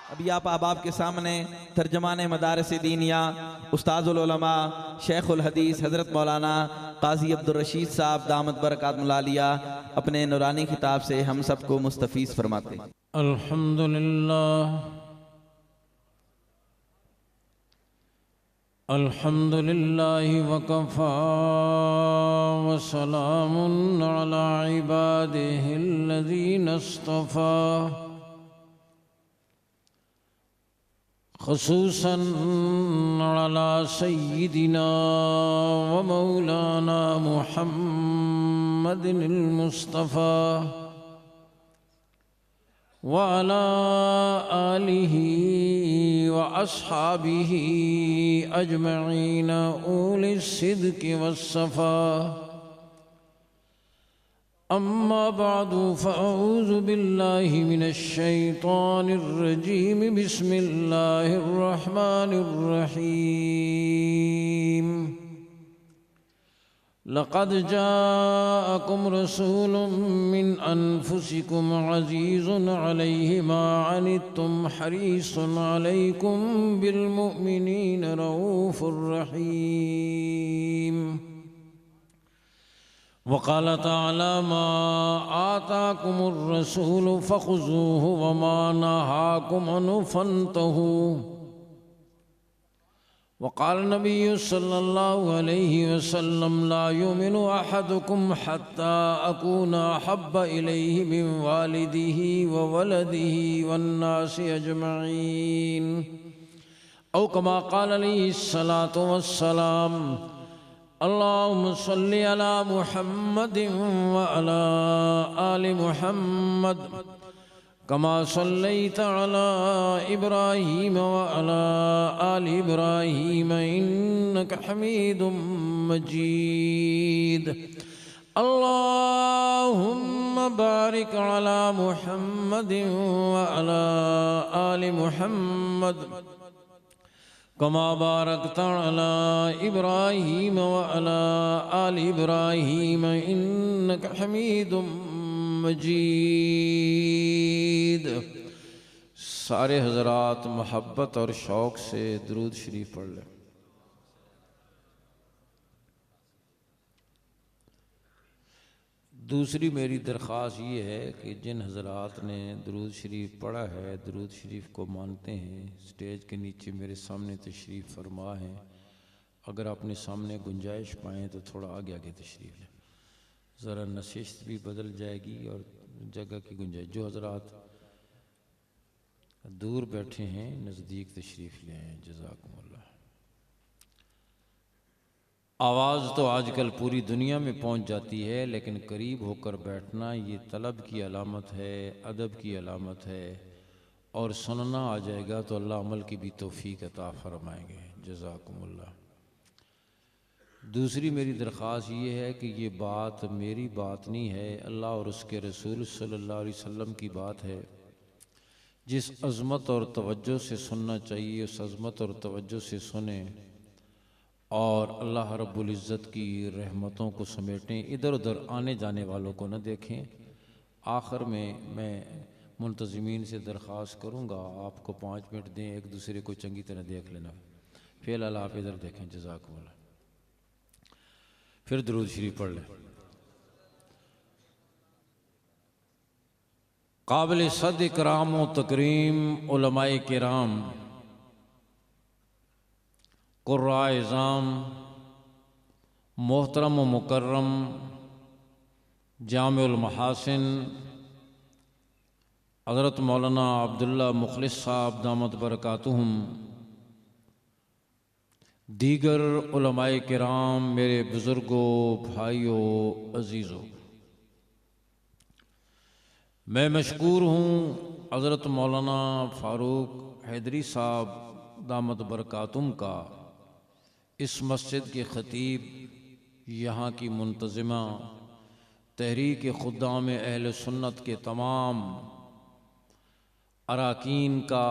अभी आप अहबाब के सामने तर्जमान मदारिस दीनिया उस्ताजुल उलमा शेखुल हदीस हज़रत मौलाना काजी अब्दुल रशीद साहब दामत बरकातुहुल आलिया अपने नूरानी खिताब से हम सबको मुस्तफ़ीज़ फरमाते हैं। अल्हम्दुलिल्लाह अल्हम्दुलिल्लाहि वकफ़ा व सलामुन अला इबादिहिल्लज़ीना इस्तफ़ा ख़ुसूसन अला सय्यिदिना व मौलाना मुहम्मदिनिल मुस्तफ़ा व अला आलिहि व अस्हाबिहि अजमईन उलिस सिद्क़ि वस्सफ़ा। अम्मा बादु फ़अऊज़ु बिल्लाहि मिनश शैतानिर रजीम बिस्मिल्लाहिर रहमानिर रहीम। लक़द जाअकुम रसूलुम मिन अनफुसिकुम अज़ीज़ुन अलैहि मा अनित्तुम हरीसुन अलैकुम बिलमुमिनीन रऊफ़ुर रहीम। वक़ाल तआला मा आताकुमुर रसूल फ़ख़ुज़ूहु व मा नहाकुम अन्हु फ़न्तहू। वक़ाल नबिय्यु सल्लल्लाहु अलैहि वसल्लम ला युमिनु अहदुकुम हत्ता अकूना अहब्बा इलैहि मिन वालिदिही व वलदिही वन्नासि अजमईन। औ कमा क़ाल अलैहिस्सलातु वस्सलाम। अल्लाहुम्मा सल्लि अला मुहम्मदिन व अला आलि मुहम्मद कमा सल्लैता अला इब्राहीम व अला आलि इब्राहीम इन्नका हमीदुम मजीद। अल्लाहुम्मा बारिक अला मुहम्मदिन व अला आलि मुहम्मद कमा बारकता अला इब्राहीम व अला आलि इब्राहीम इन्नका हमीदुम मजीद। सारे हजरात मोहब्बत और शौक़ से दुरूद शरीफ पढ़ लें। दूसरी मेरी दरख्वास्त ये है कि जिन हजरात ने दुरूद शरीफ पढ़ा है, दुरूद शरीफ को मानते हैं, स्टेज के नीचे मेरे सामने तशरीफ़ फरमा है। अगर अपने सामने गुंजाइश पाएँ तो थोड़ा आगे आगे तशरीफ़ लें, ज़रा नशिस्त भी बदल जाएगी और जगह की गुंजाइश। जो हजरात दूर बैठे हैं नज़दीक तशरीफ़ ले आएँ। जज़ाकुमुल्लाह। आवाज़ तो आजकल पूरी दुनिया में पहुंच जाती है, लेकिन करीब होकर बैठना ये तलब की अलामत है, अदब की अलामत है, और सुनना आ जाएगा तो अल्लाह अमल की भी तौफीक अता फरमाएंगे। जज़ाकुमुल्लाह। दूसरी मेरी दरख्वास्त ये है कि ये बात मेरी बात नहीं है, अल्लाह और उसके रसूल सल्लल्लाहु अलैहि वसल्लम की बात है। जिस अज़मत और तवज्जो से सुनना चाहिए उस अज़मत और तवज्जो से सुने और अल्लाह रब्बुल इज़्ज़त की रहमतों को समेटें। इधर उधर आने जाने वालों को न देखें। आखिर में मैं मुंतज़िमीन से दरख्वास्त करूँगा आपको 5 मिनट दें, एक दूसरे को चंगी तरह देख लेना। फ़िलहाल आप इधर देखें। जज़ाकुमुल्लाह। फिर दुरूद शरीफ पढ़ लें। काबिल सद इकराम व तकरीम उलमाए किराम, कुर्राए इज़ाम, मोहतरम व मुकर्रम जामिउल महासिन हज़रत मौलाना अब्दुल्ला मुखलिस साहब दामत बरकातुहुम, दीगर उलमाए किराम, मेरे बुज़ुर्गों, भाइयों, अज़ीज़ों, मैं मशकूर हूँ हज़रत मौलाना फ़ारूक हैदरी साहब दामत बरकातुहुम का, इस मस्जिद के ख़तीब, यहाँ की मुंतज़िमा, तहरीक खुद्दाम अहल सुन्नत के तमाम अराकीन का,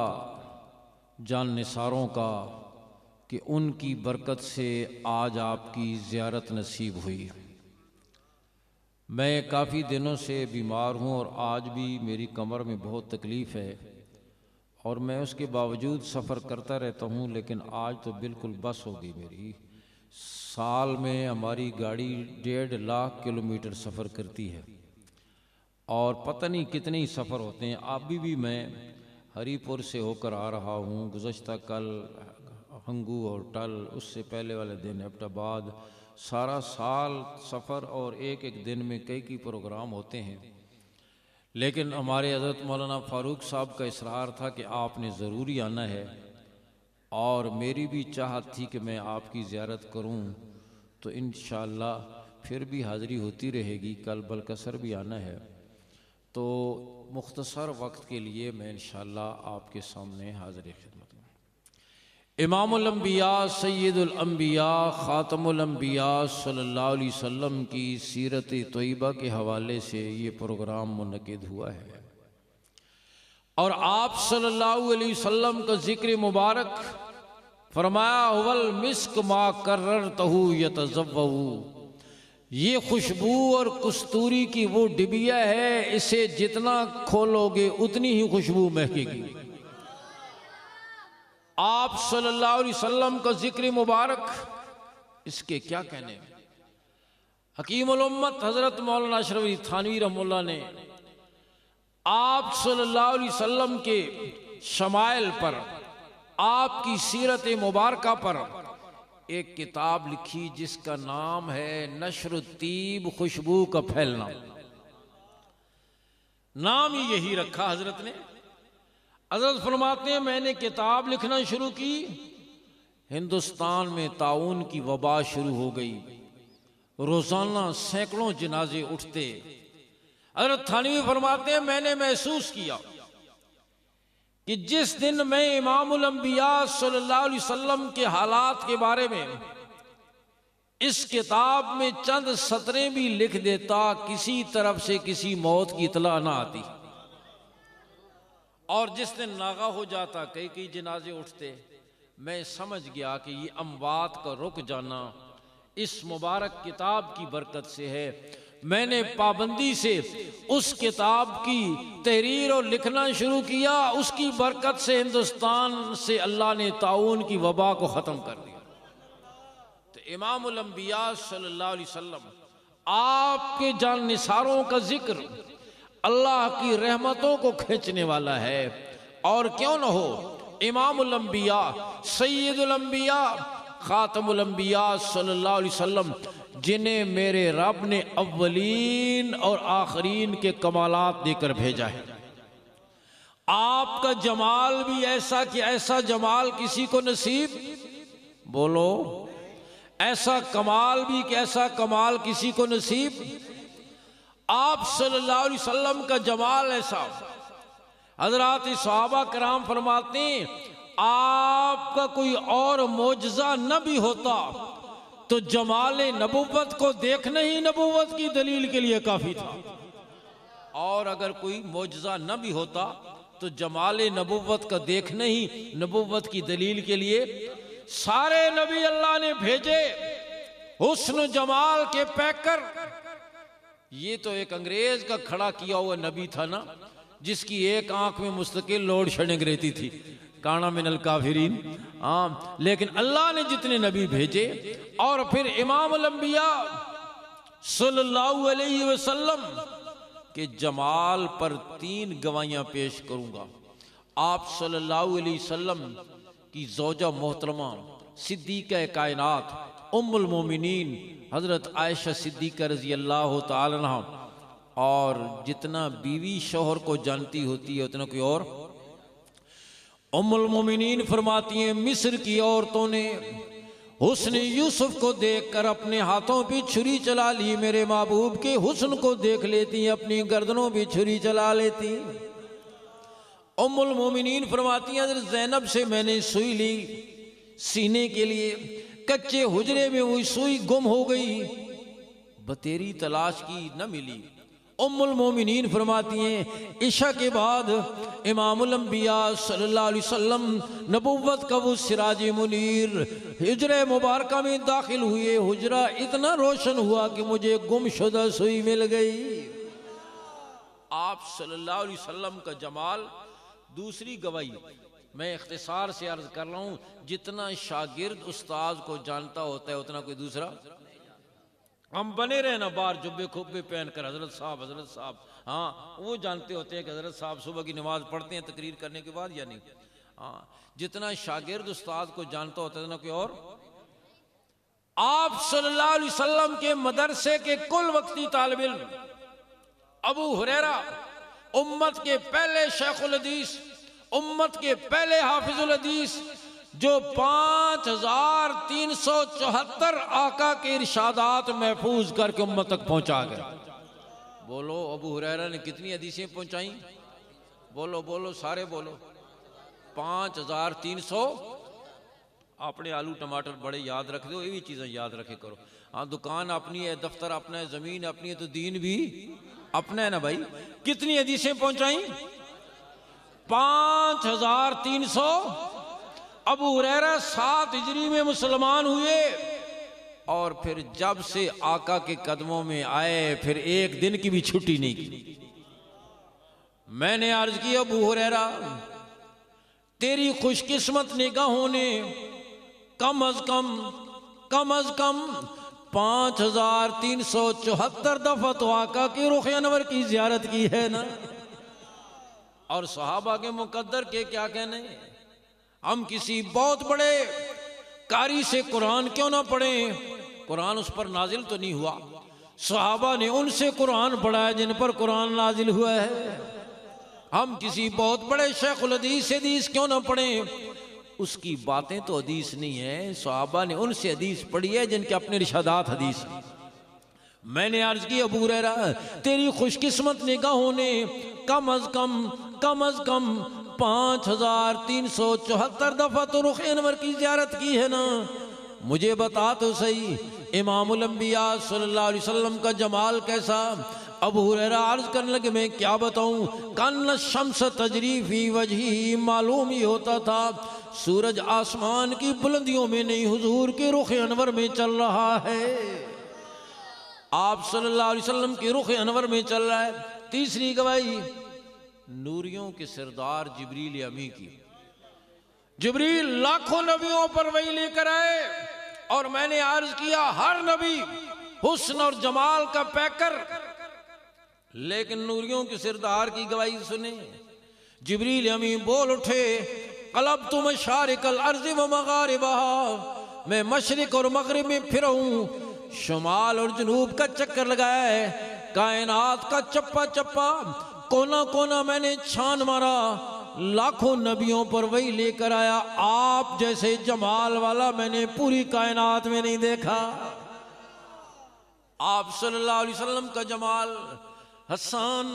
जान निसारों का, कि उनकी बरकत से आज आपकी ज़ियारत नसीब हुई। मैं काफ़ी दिनों से बीमार हूँ और आज भी मेरी कमर में बहुत तकलीफ़ है और मैं उसके बावजूद सफ़र करता रहता हूँ, लेकिन आज तो बिल्कुल बस हो गई मेरी। साल में हमारी गाड़ी 1.5 लाख किलोमीटर सफ़र करती है और पता नहीं कितने ही सफ़र होते हैं। अभी भी मैं हरीपुर से होकर आ रहा हूँ, गुज़श्ता कल हंगू और टल, उससे पहले वाले दिन एबटाबाद। सारा साल सफ़र और एक एक दिन में कई प्रोग्राम होते हैं। लेकिन हमारे हज़रत मौलाना फ़ारूक साहब का इसरार था कि आपने ज़रूरी आना है, और मेरी भी चाहत थी कि मैं आपकी ज़ियारत करूं, तो इंशाअल्लाह फिर भी हाज़री होती रहेगी। कल बलकसर भी आना है, तो मुख्तसर वक्त के लिए मैं इंशाअल्लाह आपके सामने हाज़िर खिदमत हूँ। इमामुल अंबिया सय्यदुल अंबिया ख़ातमुल अंबिया सल्लल्लाहु अलैहि वसल्लम की सीरत तैयबा के हवाले से ये प्रोग्राम मुनक़िद हुआ है, और आप सल्लल्लाहु अलैहि वसल्लम का ज़िक्र मुबारक फरमाया, हुवल मिस्क मा कर्ररतहु यतज़व्वहु, ये खुशबू और कस्तूरी की वो डिबिया है, इसे जितना खोलोगे उतनी ही खुशबू महकेगी। आप सल्लल्लाहु अलैहि वसल्लम का जिक्र मुबारक, इसके क्या कहने। हकीमुल उम्मत हज़रत मौलाना अशरफ अली थानवी रहमतुल्लाह ने आप सल्लल्लाहु अलैहि वसल्लम के शमाइल पर, आपकी सीरत मुबारका पर एक किताब लिखी जिसका नाम है नशरुत्तीब, खुशबू का फैलना। नाम ही यही रखा हजरत ने। हजरत फरमाते हैं मैंने किताब लिखना शुरू की, हिंदुस्तान में ताउन की वबा शुरू हो गई, रोजाना सैकड़ों जनाजे उठते। हजरत थानवी फरमाते हैं मैंने महसूस किया कि जिस दिन मैं इमामुल अंबिया सल्लल्लाहु अलैहि वसल्लम के हालात के बारे में इस किताब में चंद सतरें भी लिख देता, किसी तरफ से किसी मौत की इतला ना आती, और जिस दिन नागा हो जाता, कई जनाजे उठते, मैं समझ गया कि ये अमवात का रुक जाना इस मुबारक किताब की बरकत से है। मैंने पाबंदी से उस किताब की तहरीर और लिखना शुरू किया, उसकी बरकत से हिंदुस्तान से अल्लाह ने ताउन की वबा को ख़त्म कर दिया। तो इमामुल अंबिया सल्लल्लाहु अलैहि वसल्लम, आपके जान निसारों का जिक्र अल्लाह की रहमतों को खींचने वाला है, और क्यों न हो इमामुल अंबिया सय्यदुल अंबिया खातमुल अंबिया सल्लल्लाहु अलैहि वसल्लम, जिन्हें मेरे रब ने अव्वलीन और आखरीन के कमालात देकर भेजा है। आपका जमाल भी ऐसा कि ऐसा जमाल किसी को नसीब, बोलो, ऐसा कमाल भी कि ऐसा कमाल किसी को नसीब। आप सल्लल्लाहु अलैहि वसल्लम का जमाल ऐसा, हजरात सहाबा कराम फरमाते हैं आपका कोई और मोजज़ा न भी होता तो जमाले नबुव्वत को देखना ही नबुव्वत की दलील के लिए काफी था, और अगर कोई मोजज़ा न भी होता तो जमाले नबुव्वत का देखना ही नबुव्वत की दलील के लिए। सारे नबी अल्लाह ने भेजे हुस्न जमाल के पैकर। ये तो एक अंग्रेज का खड़ा किया हुआ नबी था ना, जिसकी एक आंख में मुस्तकिल लोड शेडिंग रहती थी, काना मिनल काफिरीन। हाँ, लेकिन अल्लाह ने जितने नबी भेजे, और फिर इमामुल अंबिया सल्लल्लाहु अलैहि वसल्लम के जमाल पर 3 गवाहियां पेश करूंगा। आप सल्लल्लाहु अलैहि वसल्लम की ज़ौजा मोहतरमा सिद्दीक़ा कायनात उम्मुल मोमिनीन हज़रत आयशा सिद्दीक़ा रज़ी अल्लाह तआला अन्हा, और जितना बीवी शौहर को जानती होती है उतना कोई और। उम्मुल मोमिनीन फरमाती हैं मिस्र की औरतों ने हुस्न यूसुफ को देखकर अपने हाथों पे छुरी चला ली, मेरे महबूब के हुस्न को देख लेती, अपनी गर्दनों पे छुरी चला लेती। उम्मुल मोमिनीन फरमाती हैं हज़रत ज़ैनब से मैंने सुई ली सीने के लिए, कच्चे हुजरे में वो सुई गुम हो गई, बतेरी तलाश की न मिली। उम्मुल मोमिनीन फरमाती हैं इशा के बाद इमामुल अंबिया सल्लल्लाहु अलैहि वसल्लम नबुव्वत का वो सिराज मुनीर हुजरे मुबारका में दाखिल हुए। हुजरा इतना रोशन हुआ कि मुझे गुमशुदा सुई मिल गई। आप सल्लल्लाहु अलैहि वसल्लम का जमाल दूसरी गवाही मैं इख्तिसार से अर्ज कर रहा हूँ, जितना शागिर्द उस्ताद को जानता होता है उतना कोई दूसरा। हम बने रहे ना बाहर जुब्बे खुब्बे पहन कर, हजरत साहब, हाँ वो जानते होते हैं कि हजरत साहब सुबह की नमाज पढ़ते हैं तकरीर करने के बाद या नहीं। हाँ, जितना शागिर्द उस्ताद को जानता होता है उतना कोई और। आप सल्लल्लाहु अलैहि वसल्लम के मदरसे के कुल वक्ती तालिब इल्म अबू हुरैरा, उम्मत के पहले शेखुल हदीस, उम्मत के पहले हाफिजुल हदीस, जो 5374 आका के इरशादात महफूज करके उम्मत तक पहुंचा गए। बोलो अबू हुरैरा ने कितनी हदीसें पहुंचाई? बोलो बोलो सारे बोलो। 5300। अपने आलू टमाटर बड़े याद रख दो, ये भी चीज़ें याद रखे करो। हाँ, दुकान अपनी है, दफ्तर अपना है, जमीन अपनी है, तो दीन भी अपना है ना भाई। कितनी हदीसें पहुंचाई? 5300। अबू हुरैरा 7 हिजरी में मुसलमान हुए और फिर जब से आका के कदमों में आए फिर एक दिन की भी छुट्टी नहीं की। मैंने अर्ज की, अबू हुरैरा तेरी खुशकिस्मत निगाहों ने कम अज कम 5374 दफा तो आका के रुख अनवर की जियारत की है ना। और सहाबा के मुकद्दर के क्या कहने, हम किसी बहुत बड़े कारी से कुरान क्यों ना पढ़े, कुरान उस पर नाजिल तो नहीं हुआ। सहाबा ने उनसे कुरान पढ़ा है जिन पर कुरान नाजिल हुआ है। हम किसी बहुत बड़े शेखुल हदीस क्यों ना पढ़े, उसकी बातें तो हदीस नहीं है। सहाबा ने उनसे हदीस पढ़ी है जिनके अपने इरशादात हदीस। मैंने अर्ज की, अबू हुरैरा तेरी खुशकिस्मत निगाहों ने कम अज कम 5374 दफा तो रुख अनवर की जियारत की है ना। मुझे बता तो सही, इमामुल अंबिया सल्लल्लाहु अलैहि वसल्लम का जमाल कैसा। अबू हुरैरा अर्ज करने लगे, मैं क्या बताऊं। कान शम्स तजरी फी वजही, मालूम ही होता था सूरज आसमान की बुलंदियों में नहीं हुजूर के रुख अनवर में चल रहा है। आप सल्लल्लाहु अलैहि वसल्लम के रुख अनवर में चल रहा है। तीसरी गवाही नूरियों के सरदार जिब्रील अमी की। जिब्रील लाखों नबियों पर वही लेकर आए और मैंने अर्ज किया हर नबी हुस्न और जमाल का पैकर, लेकिन नूरियों के सरदार की गवाही सुने। जिब्रील अमी बोल उठे, कलब तुम शारिकल अर्ज़ व मगारिबहा, मैं मशरिक और मगरिब में फिरा हूं, शुमाल और जनूब का चक्कर लगाया है, कायनात का चप्पा चप्पा कोना कोना मैंने छान मारा, लाखों नबियों पर वही लेकर आया। आप जैसे जमाल वाला मैंने पूरी कायनात में नहीं देखा। आप सल्लल्लाहु अलैहि वसल्लम का जमाल। हसन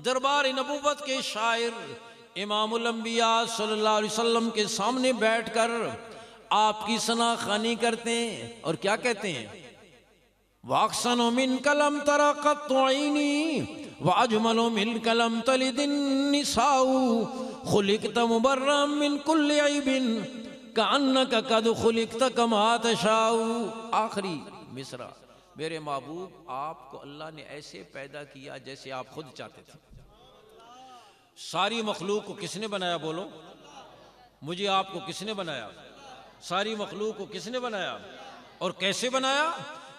दरबार नबूवत के शायर इमामुल अंबिया सल्लल्लाहु अलैहि वसल्लम के सामने बैठकर आपकी सना खानी करते हैं और क्या कहते हैं, वाक्सनो मिन कलम तरक़त आईनी वाजमलो मिन कलम तलिदिन निसाउ खुलिक़त मुबर्रम मिन कुल्लि ऐबिन कअन्नका कद खुलिक़त कमा तशाउ। आखिरी मिसरा, मेरे महबूब आपको अल्लाह ने ऐसे पैदा किया जैसे आप खुद चाहते थे। सारी मखलूक को किसने बनाया? बोलो, मुझे आपको किसने बनाया? सारी मखलूक को किसने बनाया और कैसे बनाया?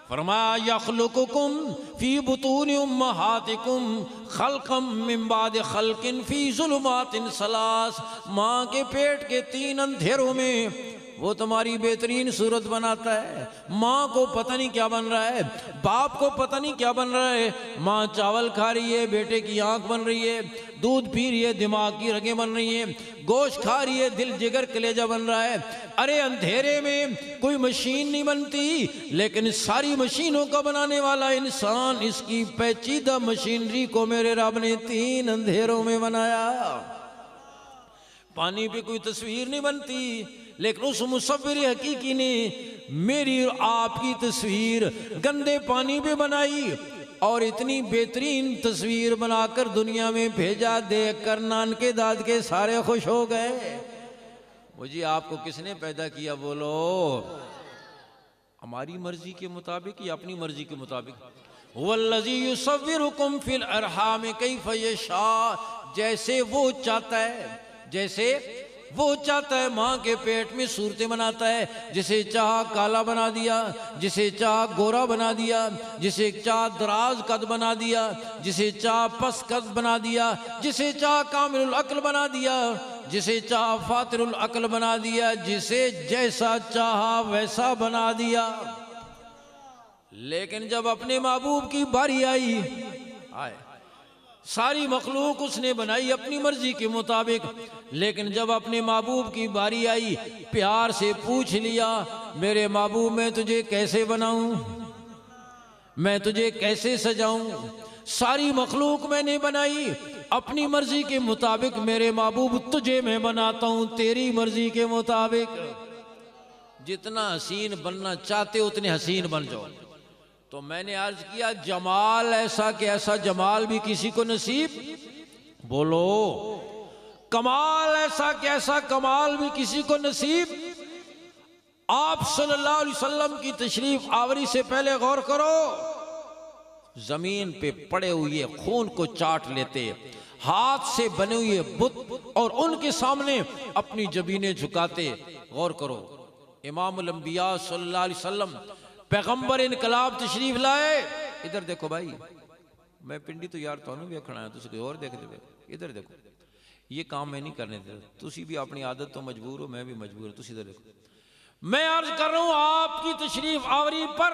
फरमाया यख्लुकुकुम फी बुतूनि उम्महातिकुम खल्कम मिन बाद खल्किन फी ज़ुलुमातिन सलास। माँ के पेट के 3 अंधेरों में वो तुम्हारी बेहतरीन सूरत बनाता है। माँ को पता नहीं क्या बन रहा है, बाप को पता नहीं क्या बन रहा है। माँ चावल खा रही है, बेटे की आंख बन रही है, दूध पी रही है, दिमाग की रगें बन रही हैं, गोश्त खा रही है, दिल जिगर कलेजा बन रहा है। अरे अंधेरे में कोई मशीन नहीं बनती, लेकिन सारी मशीनों का बनाने वाला इंसान, इसकी पेचीदा मशीनरी को मेरे रब ने 3 अंधेरों में बनाया। पानी पे कोई तस्वीर नहीं बनती, लेकिन उस मुसव्विर हकीकी ने मेरी और आपकी तस्वीर गंदे पानी पे बनाई और इतनी बेहतरीन तस्वीर बनाकर दुनिया में भेजा। देखकर नान के दाद के सारे खुश हो गए। मुझे आपको किसने पैदा किया? बोलो, हमारी मर्जी के मुताबिक या अपनी मर्जी के मुताबिक? वल्लज़ी युसव्विरुकुम फिल अरहाम कैफ़ यशा, जैसे वो चाहता है जैसे वो चाहता है माँ के पेट में सूरतें बनाता है, जिसे चाह काला बना दिया, जिसे चाह गोरा बना दिया, जिसे चाह दराज कद बना दिया, जिसे चाह पस कद बना दिया, जिसे चाह कामिलुल अक्ल बना दिया, जिसे चाह फातिरुल अक्ल बना दिया, जिसे जैसा चाहा वैसा बना दिया। लेकिन जब अपने महबूब की बारी आई, आए सारी मखलूक उसने बनाई अपनी मर्जी के मुताबिक, लेकिन जब अपने महबूब की बारी आई, प्यार से पूछ लिया, मेरे महबूब मैं तुझे कैसे बनाऊं, मैं तुझे कैसे सजाऊं। सारी मखलूक मैंने बनाई अपनी मर्जी के मुताबिक, मेरे महबूब तुझे मैं बनाता हूं तेरी मर्जी के मुताबिक। जितना हसीन बनना चाहते उतने हसीन बन जाओ। तो मैंने अर्ज किया, जमाल ऐसा कि ऐसा जमाल भी किसी को नसीब, बोलो कमाल ऐसा कि ऐसा कमाल भी किसी को नसीब। आप सल्लल्लाहु अलैहि वसल्लम की तशरीफ आवरी से पहले गौर करो, जमीन पे पड़े हुए खून को चाट लेते, हाथ से बने हुए बुत और उनके सामने अपनी जबीनें झुकाते। गौर करो, इमामुल अंबिया सल्लल्लाहु अलैहि वसल्लम पैगंबर इनकलाब तशरीफ लाए। इधर देखो भाई, मैं पिंडी तो यार तुहानू वेखना है, तुसी कोई और देखते हो। इधर देखो, ये काम मैं नहीं करने देता, तुसी भी अपनी आदत तो मजबूर हो, मैं भी मजबूर हूं। तुसी इधर देखो, मैं अर्ज कर रहा हूं आपकी तशरीफ आवरी पर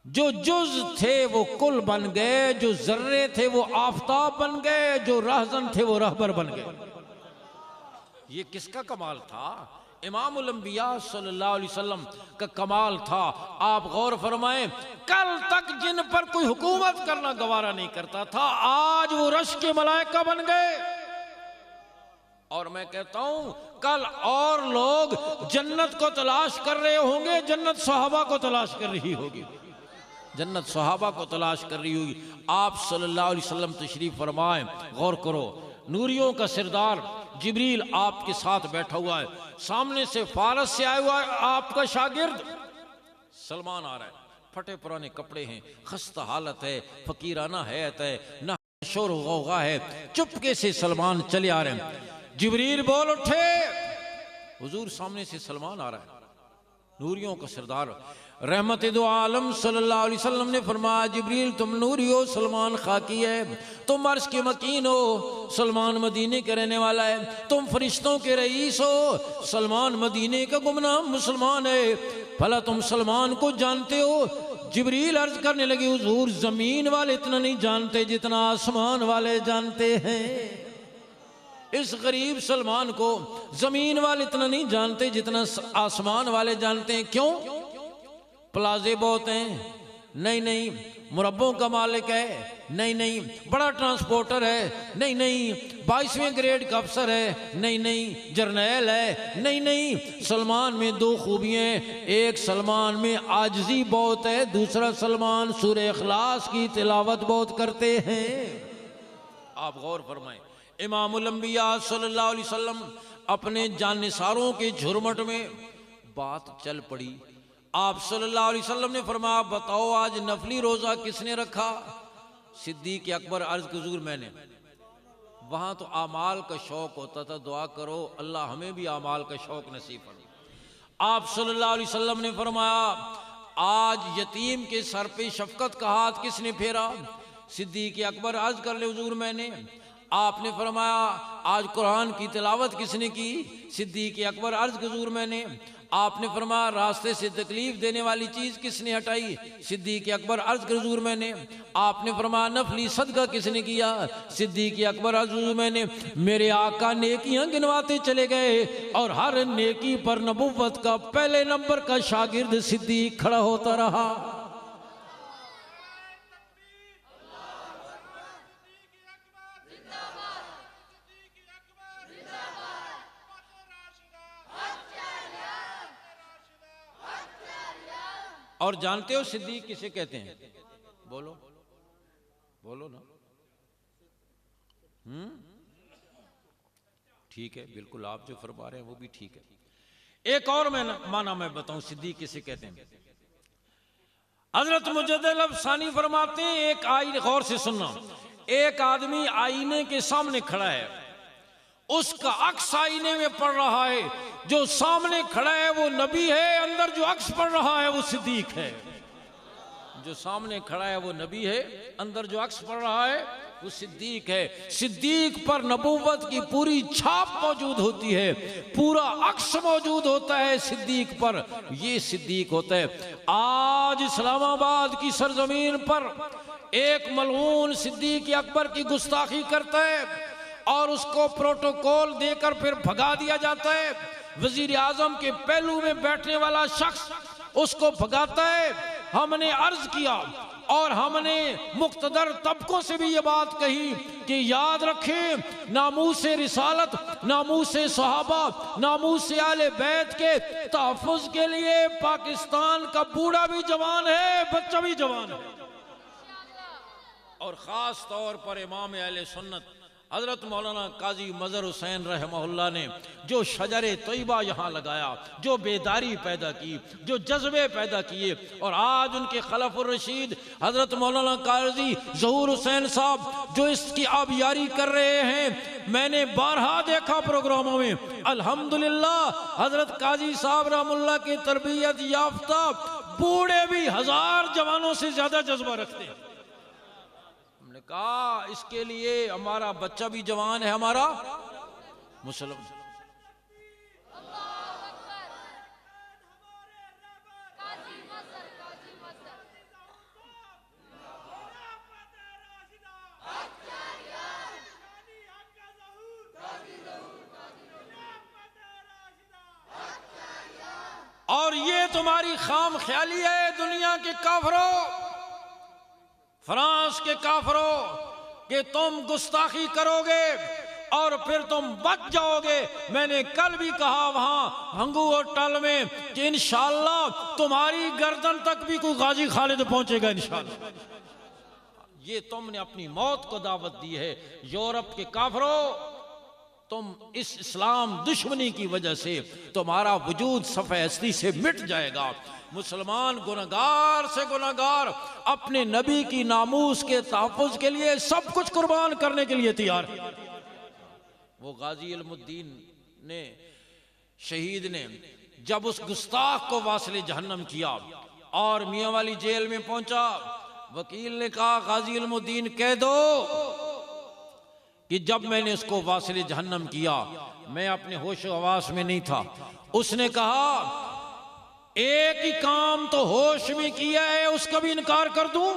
जो जुज थे वो कुल बन गए, जो जर्रे थे वो आफताब बन गए, जो रहजन थे वो रहबर बन गए। ये किसका कमाल था? इमामुल अंबिया सल्लल्लाहु अलैहि वसल्लम का कमाल था। आप गौर फरमाएं, कल तक जिन पर कोई हुकूमत करना गवारा नहीं करता था, आज वो रश के मलाइका बन गए। और मैं कहता हूं कल और लोग जन्नत को तलाश कर रहे होंगे, जन्नत सहाबा को तलाश कर रही होगी, जन्नत सहाबा को तलाश कर रही होगी। आप सल्लल्लाहु अलैहि वसल्लम तशरीफ फरमाएं। गौर करो, नूरियों का सरदार जिब्रील आपके साथ बैठा हुआ है, सामने से फारस से आया हुआ है आपका शागिर्द सलमान आ रहा है, फटे पुराने कपड़े हैं, खस्ता हालत है, फकीराना हैत है, ना शोर गौगा है, चुपके से सलमान चले आ रहे हैं। जिब्रील बोल उठे, हुजूर सामने से सलमान आ रहा है, नूरियों का सरदार रहमत दो आलम सल्लल्लाहु अलैहि वसल्लम ने फरमाया, जिब्रील तुम नूरी हो, सलमान खाकी है, तुम अर्श के मकीन हो, सलमान मदीने के रहने वाला है, तुम फरिश्तों के रईस हो, सलमान मदीने का गुमनाम मुसलमान है, भला तुम सलमान को जानते हो? जिब्रील अर्ज करने लगे, हुजूर जमीन वाले इतना नहीं जानते जितना आसमान वाले जानते हैं। इस गरीब सलमान को जमीन वाले इतना नहीं जानते जितना आसमान वाले जानते हैं। क्यों? प्लाजे बहुत हैं, नहीं नहीं, मुरब्बों का मालिक है, नहीं नहीं, बड़ा ट्रांसपोर्टर है, नहीं नहीं, 22वें ग्रेड का अफसर है, नहीं नहीं, जर्नैल है, नहीं नहीं। सलमान में दो खूबियां, एक सलमान में आजिज़ी बहुत है, दूसरा सलमान सूरह इखलास की तिलावत बहुत करते हैं। आप गौर फरमाएं, इमामुल अंबिया सल्लल्लाहु अलैहि वसल्लम अपने जानिसारों के झुरमट में बात चल पड़ी। आप सल्लल्लाहु अलैहि वसल्लम ने फरमाया, बताओ आज नफली रोजा किसने रखा? सिद्दीक अकबर अर्ज की, हुजूर मैंने। वहां तो आमाल का शौक होता था, दुआ करो अल्लाह हमें भी आमाल का शौक नसीब फरमाए। आप सल्लल्लाहु अलैहि वसल्लम ने फरमाया, आज यतीम के सर पे शफकत का हाथ किसने फेरा? सिद्दीक अकबर अर्ज कर ले, हुजूर मैंने। आपने फरमाया, आज कुरान की तिलावत किसने की? सिद्दीक अकबर अर्ज की, हुजूर मैंने। आपने फरमाया, रास्ते से तकलीफ देने वाली चीज किसने हटाई? सिद्दीक अकबर अर्ज कर, हुजूर मैंने। आपने फरमाया, नफली सदका किसने किया? सिद्दीक अकबर अर्ज, हुजूर मैंने। मेरे आका नेकियां गिनवाते चले गए और हर नेकी पर नबुव्वत का पहले नंबर का शागिर्द सिद्दीक खड़ा होता रहा। और जानते हो सिद्दीक किसे कहते हैं? बोलो बोलो ना। ठीक है, बिल्कुल आप जो फरमा रहे हैं वो भी ठीक है। एक और माना मैं बताऊं सिद्दीक किसे कहते हैं। हजरत मुजद्दिद अफ़सानी फरमाते हैं, एक आईने, गौर से सुनना, एक आदमी आईने के सामने खड़ा है, उसका अक्स आईने में पड़ रहा है। जो सामने खड़ा है वो नबी है, अंदर जो अक्स पड़ रहा है वो सिद्दीक है। जो सामने खड़ा है वो नबी है, अंदर जो अक्स पड़ रहा है वो सिद्दीक है। सिद्दीक पर नबूवत की पूरी छाप मौजूद होती है, पूरा अक्स मौजूद होता है सिद्दीक पर। ये सिद्दीक होता है। आज इस्लामाबाद की सरजमीन पर एक मलऊन सिद्दीक अकबर की गुस्ताखी करता है और उसको प्रोटोकॉल देकर फिर भगा दिया जाता है। वजीर आजम के पहलू में बैठने वाला शख्स उसको भगाता है। हमने अर्ज किया और हमने मुक्तदर तबकों से भी ये बात कही कि याद रखें, नामूसे रिसालत, नामूसे सहाबा, नामूसे आले बैत के तहफ़्फ़ुज़ के लिए पाकिस्तान का बूढ़ा भी जवान है, बच्चा भी जवान है। और ख़ास तौर पर इमाम अहले सुन्नत हज़रत मौलाना काजी मज़हर हुसैन रहमहुल्लाह ने जो शजरे तैयबा यहाँ लगाया, जो बेदारी पैदा की, जो जज्बे पैदा किए, और आज उनके खलफुर रशीद हज़रत मौलाना काजी ज़हूर हुसैन साहब जो इसकी आबियारी कर रहे हैं, मैंने बारहा देखा प्रोग्रामों में। अल्हम्दुलिल्लाह हज़रत काजी साहब रहमुल्लाह की तरबियत याफ्ता बूढ़े भी 1000 जवानों से ज़्यादा जज्बा रखते हैं। कहा इसके लिए हमारा बच्चा भी जवान है, हमारा मुसलमान। और ये तुम्हारी खाम ख्याली है दुनिया के काफरों, फ्रांस के काफरों, कि तुम गुस्ताखी करोगे और फिर तुम बच जाओगे। मैंने कल भी कहा वहां हंगू और टल में कि इंशाअल्लाह तुम्हारी गर्दन तक भी कोई गाजी खालिद पहुंचेगा इंशाअल्लाह। ये तुमने अपनी मौत को दावत दी है। यूरोप के काफरों, तुम इस इस्लाम दुश्मनी की वजह से तुम्हारा वजूद सफ़े हस्ती से मिट जाएगा। मुसलमान गुनहगार से गुनहगार अपने नबी की नामूस के तहफ़्फ़ुज़ के लिए सब कुछ कुर्बान करने के लिए तैयार है। वो गाजी इल्मुद्दीन ने, शहीद ने, जब उस गुस्ताख को वासिले जहन्नम किया और मियाँ वाली जेल में पहुंचा, वकील ने कहा गाजी इल्मुद्दीन कह दो कि जब मैंने उसको वासिले जहन्नम किया मैं अपने होश हवास में नहीं था। उसने कहा एक ही काम तो होश में किया है, उसका भी इनकार कर दूं?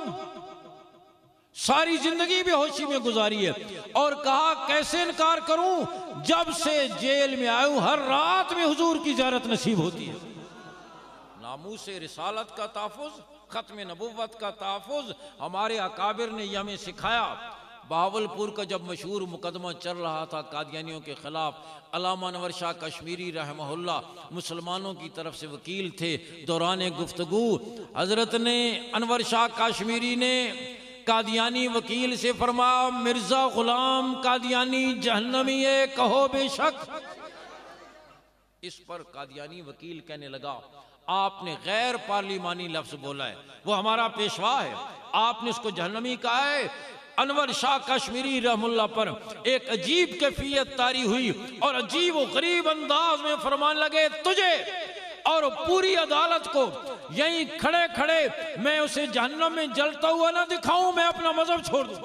सारी जिंदगी बेहोशी में गुजारी है। और कहा कैसे इनकार करूं, जब से जेल में आया हूं हर रात में हुजूर की ज़ियारत नसीब होती है। नामूसे रिसालत का तहफ़्फ़ुज़, ख़त्म नबुव्वत का तहफ़्फ़ुज़ हमारे अकाबिर ने ये हमें सिखाया। बहावलपुर का जब मशहूर मुकदमा चल रहा था कादियानियों के खिलाफ, अल्लामा अनवर शाह कश्मीरी रहमहुल्लाह मुसलमानों की तरफ से वकील थे। दौरान गुफ्तगू हजरत ने, अनवर शाह कश्मीरी ने कादियानी वकील से फरमाया, मिर्ज़ा गुलाम कादियानी जहन्नमी है, कहो बेशक। इस पर कादियानी वकील कहने लगा, आपने गैर पार्लिमानी लफ्ज़ बोला है, वो हमारा पेशवा है, आपने उसको जहन्नमी कहा है। अनवर शाह कश्मीरी रहमुल्लाह पर एक अजीब कैफियत तारी हुई और अजीब व गरीब अंदाज में फरमान लगे, तुझे और पूरी अदालत को यहीं खड़े खड़े मैं उसे जहन्नम में जलता हुआ ना दिखाऊं, मैं अपना मजहब छोड़ दूं।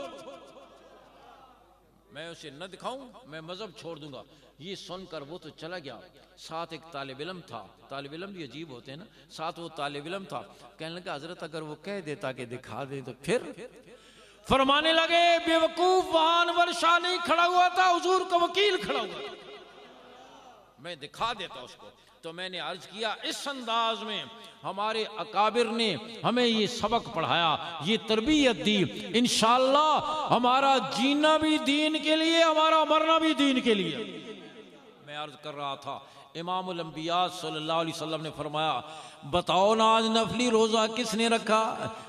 मैं उसे न दिखाऊं, मैं मजहब छोड़ दूंगा। ये सुनकर वो तो चला गया। साथ एक तालिब इल्म था, तालिब इल्म भी अजीब होते हैं ना, साथ वो तालिब इल्म था। कहने लगा हजरत अगर वो कह देता कि दिखा दे तो फिर? फरमाने लगे, बेवकूफ, वहां अनवर शाह नहीं खड़ा हुआ था, हुजूर का वकील खड़ा हुआ था, मैं दिखा देता उसको। तो मैंने अर्ज किया, इस अंदाज में हमारे अकाबिर ने हमें ये सबक पढ़ाया, ये तरबियत दी। इंशाअल्लाह हमारा जीना भी दीन के लिए, हमारा मरना भी दीन के लिए। मैं अर्ज कर रहा था, इमामुल अंबिया सल्लल्लाहु अलैहि वसल्लम ने फरमाया, बताओ ना आज नफली रोज़ा किसने रखा?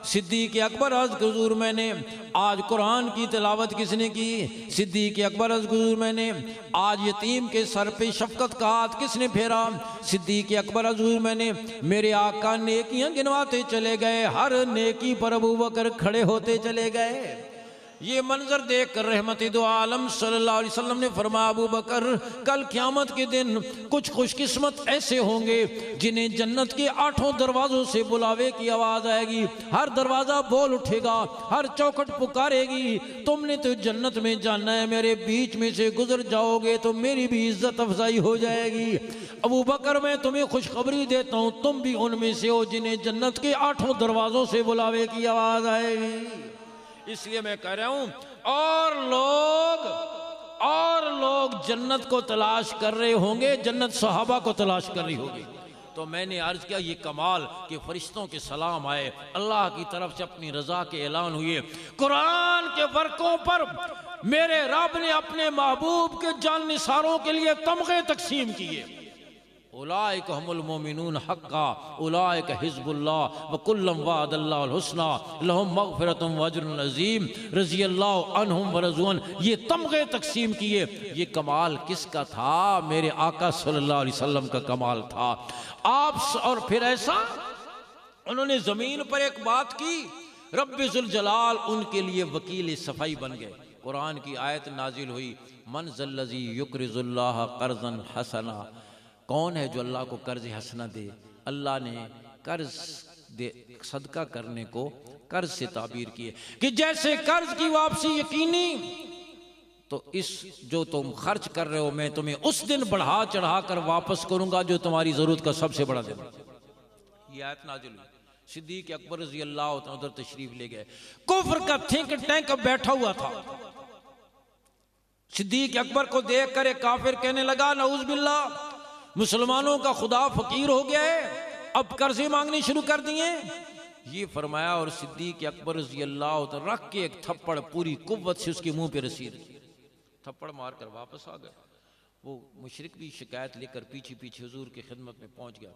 सिद्दीक़ अकबर अर्ज़ हुज़ूर मैंने। आज कुरान की तिलावत किसने की? सिद्दीक़ अकबर अर्ज़ हुज़ूर मैंने। आज यतीम के सर पे शफ़क़त का हाथ किसने फेरा? सिद्दीक़ अकबर अर्ज़ हुज़ूर मैंने। मेरे आका नेकियां गिनवाते चले गए, हर नेकी पर अबू बकर खड़े होते चले गए। ये मंजर देख कर रहमत दो आलम सल्लल्लाहु अलैहि वसल्लम ने फरमाया, अबू बकर कल क़यामत के दिन कुछ खुशकिस्मत ऐसे होंगे जिन्हें जन्नत के 8 दरवाज़ों से बुलावे की आवाज़ आएगी, हर दरवाज़ा बोल उठेगा, हर चौखट पुकारेगी, तुमने तो जन्नत में जाना है, मेरे बीच में से गुजर जाओगे तो मेरी भी इज्जत अफजाई हो जाएगी। अबू बकर मैं तुम्हें खुशखबरी देता हूँ, तुम भी उनमें से हो जिन्हें जन्नत के 8 दरवाज़ों से बुलावे की आवाज़ आएगी। इसलिए मैं कह रहा हूं और लोग जन्नत को तलाश कर रहे होंगे, जन्नत सहाबा को तलाश कर रही होगी। तो मैंने अर्ज किया ये कमाल कि फरिश्तों के सलाम आए, अल्लाह की तरफ से अपनी रजा के ऐलान हुए, कुरान के वर्कों पर मेरे रब ने अपने महबूब के जान निसारों के लिए तमगे तकसीम किए। उलाइक हुमुल मोमिनून हक्का उलाइक हिज़्बुल्लाह व कुल्लम वअदल्लाहुल हुस्ना लहुम मग़फ़िरतुम व अज्रुन अज़ीम रज़ियल्लाहु अन्हुम व रज़ुअन। ये तमगे तकसीम किए। ये कमाल किसका था? मेरे आका सल्लल्लाहु अलैहि वसल्लम का कमाल था। आप और फिर ऐसा उन्होंने ज़मीन पर एक बात की, रब्बे ज़ुल जलाल उनके लिए वकील सफ़ाई बन गए। कुरान की आयत नाजिल हुई, मन ज़ल्लज़ी युक़रिज़ुल्लाह क़र्ज़न हसना, कौन है जो अल्लाह को कर्ज हसना दे? अल्लाह ने कर्ज दे सदका करने को कर्ज से ताबीर किए कि जैसे कर्ज की वापसी यकीनी, तो इस जो तुम खर्च कर रहे हो मैं तुम्हें उस दिन बढ़ा चढ़ा कर वापस करूंगा जो तुम्हारी जरूरत का सबसे बड़ा दिन। ये आयत नाज़िल हुई। सिद्दीक अकबर रज़ी अल्लाह तआला उधर तशरीफ ले गए। कुफ्र का थिंक टैंक बैठा हुआ था। सिद्दीक अकबर को देख कर एक काफिर कहने लगा, नऊज़ बिल्लाह, मुसलमानों का खुदा फकीर हो गया है, अब कर्जे मांगने शुरू कर दिए। ये फरमाया और सिद्दीक अकबर रज़ी अल्लाह तआला रख के एक थप्पड़ पूरी कुव्वत से उसके मुंह पे रसीद, थप्पड़ मार कर वापस आ गए। वो मुशरिक भी शिकायत लेकर पीछे पीछे हुजूर की खिदमत में पहुंच गया।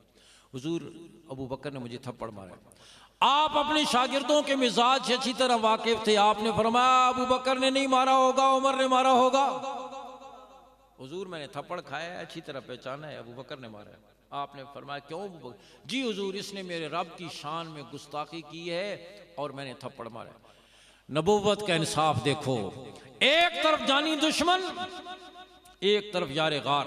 हुजूर, अबू बकर ने मुझे थप्पड़ मारा। आप अपने शागिर्दों के मिजाज से अच्छी तरह वाकिफ थे। आपने फरमाया अबू बकर ने नहीं मारा होगा, उमर ने मारा होगा। हुजूर, मैंने थप्पड़ खाया है, अच्छी तरह पहचाना है, अबू बकर ने मारा है। आपने फरमाया क्यों अबू बकर? जी हुजूर, इसने मेरे रब की शान में गुस्ताखी की है और मैंने थप्पड़ मारा है। नबूवत का इंसाफ देखो, एक तरफ जानी दुश्मन, एक तरफ यारे गार।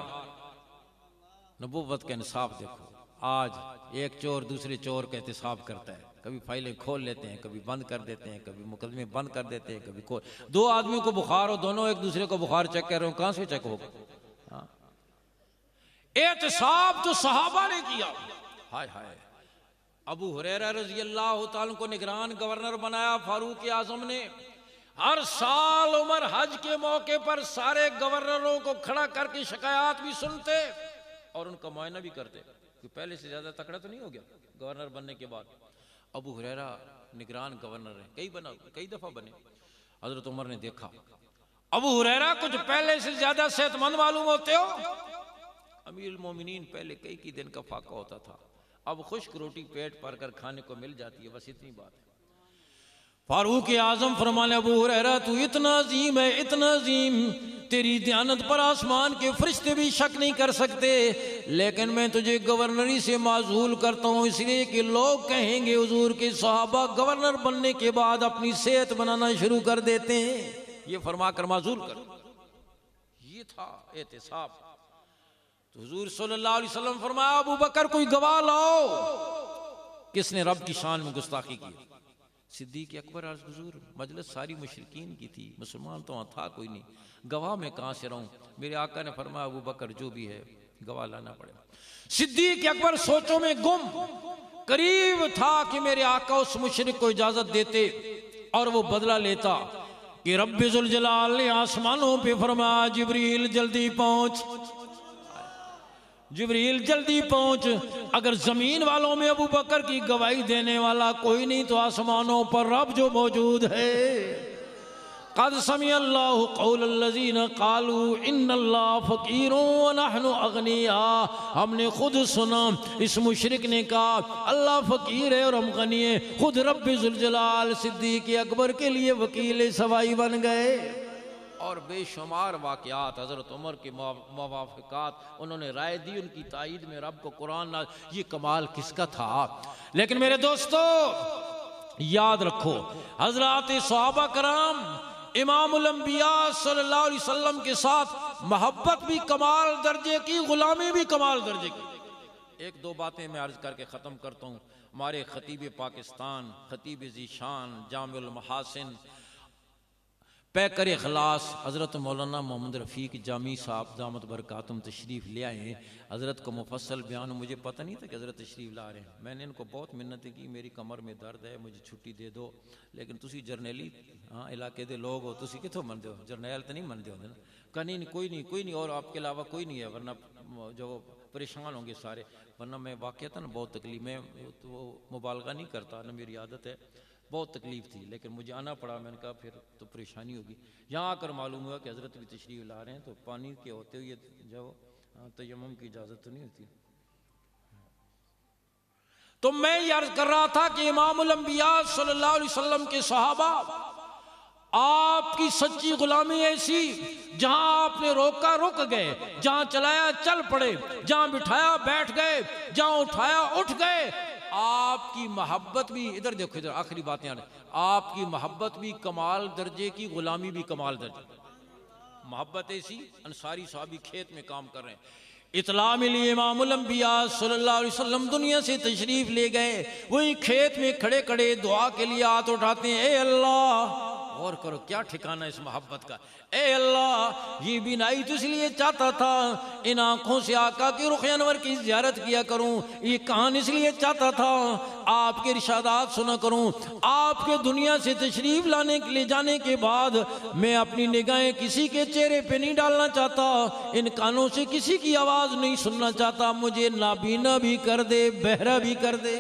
नबूवत का इंसाफ देखो। आज एक चोर दूसरे चोर का एहतिसाब करता है, कभी फाइलें खोल लेते हैं, कभी बंद कर देते हैं, कभी मुकदमे बंद कर देते हैं, कभी खोल। दो आदमियों को बुखार हो, दोनों एक दूसरे को बुखार चेक कर रहे हो, कहां से चेक होगा? हाँ, एहतिसाब तो सहाबा ने किया। हाय हाय, अबू हुरैरा रज़ी अल्लाह तआला को निगरान गवर्नर बनाया फारूक आजम ने। हर साल उमर हज के मौके पर सारे गवर्नरों को खड़ा करके शिकायत भी सुनते और उनका मुआयना भी करते कि पहले से ज्यादा तकड़ा तो नहीं हो गया गवर्नर बनने के बाद। अबू हुरैरा निगरान गवर्नर है, कई दफा बने। हजरत उमर ने देखा अबू हुरैरा कुछ पहले से ज्यादा सेहतमंद मालूम होते हो। अमीरुल मोमिनीन पहले कई दिन का फाका होता था, अब खुश्क रोटी पेट भर कर खाने को मिल जाती है, बस इतनी बात है। फारूक आजम फरमाने अबू हुरैरा तू इतना अजीम है, इतना अजीम, तेरी दयानत पर आसमान के फरिश्ते भी शक नहीं कर सकते, लेकिन मैं तुझे गवर्नरी से माजूल करता हूँ इसलिए कि लोग कहेंगे हुजूर के सहाबा गवर्नर बनने के बाद अपनी सेहत बनाना शुरू कर देते हैं, ये फरमा कर माजूल कर। ये था एहतिसाब। तो हुजूर सल्लल्लाहु अलैहि वसल्लम फरमाया अबू बकर कोई गवाह लाओ किसने रब की शान में गुस्ताखी की। सिद्दीक अकबर अर्ज़ हुजूर मजलिस सारी मुशरिकीन की थी, मुसलमान तो वहाँ था कोई नहीं, गवाह मैं कहाँ से रहूँ? मेरे आका ने फरमाया अबू बकर जो भी है गवाह लाना पड़ेगा। सिद्दीक अकबर सोचों में गुम, करीब था कि मेरे आका उस मुशरिक को इजाजत देते और वो बदला लेता कि रब्बे ज़ुल जलाल ने आसमानों पे फरमाया जिब्रील जल्दी पहुँच, जिब्रील जल्दी पहुंच। अगर जमीन वालों में अबू बकर की गवाही देने वाला कोई नहीं तो आसमानों पर रब जो मौजूद है। क़द समी अल्लाहु क़ौलल्लज़ीना क़ालू इन्नल्लाह फ़क़ीरुन व नहनु अग़निया, हमने खुद सुना इस मुशरिक ने कहा अल्लाह फ़कीर है और हम गनी हैं। खुद रब्बे ज़ुल जलाल सिद्दीक़ अकबर के लिए वकील सवाई बन गए। और बेशुमार वाक़यात हज़रत उमर के मवाफ़क़ात उन्होंने राय दी उनकी तायीद में रब को कुरान ना, ये कमाल किसका था। लेकिन मेरे दोस्तों याद रखो हज़रात सहाबा कराम इमामुल अंबिया सल्लल्लाहु अलैहि वसल्लम के साथ मोहब्बत भी कमाल दर्जे की, गुलामी भी कमाल दर्जे की। एक दो बातें मैं अर्ज करके ख़त्म करता हूँ। हमारे खतीब पाकिस्तान, खतीब ज़ीशान, जामिउल महासिन, पैकर इखलास हज़रत मौलाना मोहम्मद रफ़ीक जामी साहब दामत बरकातुम तशरीफ़ ले आए हैं। हज़रत को मुफस्सल बयान, मुझे पता नहीं था कि हज़रत तशरीफ़ ला रहे हैं। मैंने इनको बहुत मिन्नतें की, मेरी कमर में दर्द है, मुझे छुट्टी दे दो, लेकिन तुसी जरनैली हाँ इलाके के लोग हो, तुसी कितों मनते हो, जरनैल तो नहीं मनते होंगे ना। कहा नहीं कोई नहीं और आपके अलावा कोई नहीं है, वरना जो परेशान होंगे सारे, वरना मैं वाक़ईतन बहुत तकलीफ में तो मुबालगा नहीं करता, ना मेरी आदत है, बहुत तकलीफ़ थी, लेकिन मुझे आना पड़ा। मैंने कहा फिर तो परेशानी होगी। यहाँ आकर मालूम हुआ कि हज़रत भी तशरीफ़ ला रहे हैं, तो पानी के होते हुए जब तयम्मुम की इजाज़त तो नहीं होती। तो मैं ये अर्ज़ कर रहा था कि इमामुल अंबिया सल्लल्लाहु अलैहि वसल्लम के सहाबा, आपकी सच्ची गुलामी ऐसी, जहां आपने रोका रुक गए, जहां चलाया चल पड़े, जहां बिठाया बैठ गए, जहां उठाया उठ गए। आपकी मोहब्बत भी, इधर देखो इधर आखिरी बात यार, आपकी मोहब्बत भी कमाल दर्जे की, गुलामी भी कमाल दर्जे। मोहब्बत ऐसी, अंसारी साहबी खेत में काम कर रहे हैं, इतला मिली इमामुल अंबिया सल्लल्लाहु अलैहि वसल्लम दुनिया से तशरीफ ले गए, वही खेत में खड़े खड़े दुआ के लिए हाथ उठाते हैं, ए अल्लाह, और करो क्या ठिकाना इस मोहब्बत का, ए अल्लाह, ये बिनाई तो इसलिए चाहता था इन आंखों से आका के रुख अनवर की ज़ियारत किया करूं, ये कान इसलिए चाहता था आपके इरशादात सुना करूं, आपके दुनिया से तशरीफ लाने के लिए जाने के बाद मैं अपनी निगाहें किसी के चेहरे पे नहीं डालना चाहता, इन कानों से किसी की आवाज़ नहीं सुनना चाहता, मुझे नाबीना भी कर दे, बहरा भी कर दे।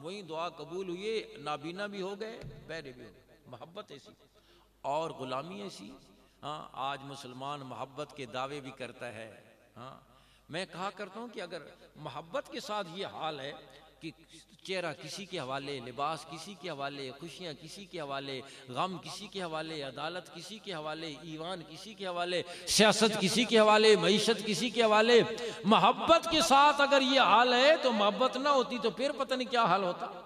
वही दुआ कबूल हुई, नाबीना भी हो गए, बहरे भी हो गए। मोहब्बत ऐसी और गुलामी ऐसी। हाँ, आज मुसलमान मोहब्बत के दावे भी करता है। हाँ, मैं कहा करता हूँ कि अगर मोहब्बत के साथ ये हाल है कि चेहरा किसी के हवाले, लिबास किसी के हवाले, खुशियाँ किसी के हवाले, गम किसी के हवाले, अदालत किसी के हवाले, ईमान किसी के हवाले, सियासत किसी के हवाले, मईशत किसी के हवाले, मोहब्बत के साथ अगर ये हाल है तो मोहब्बत ना होती तो फिर पता नहीं क्या हाल होता।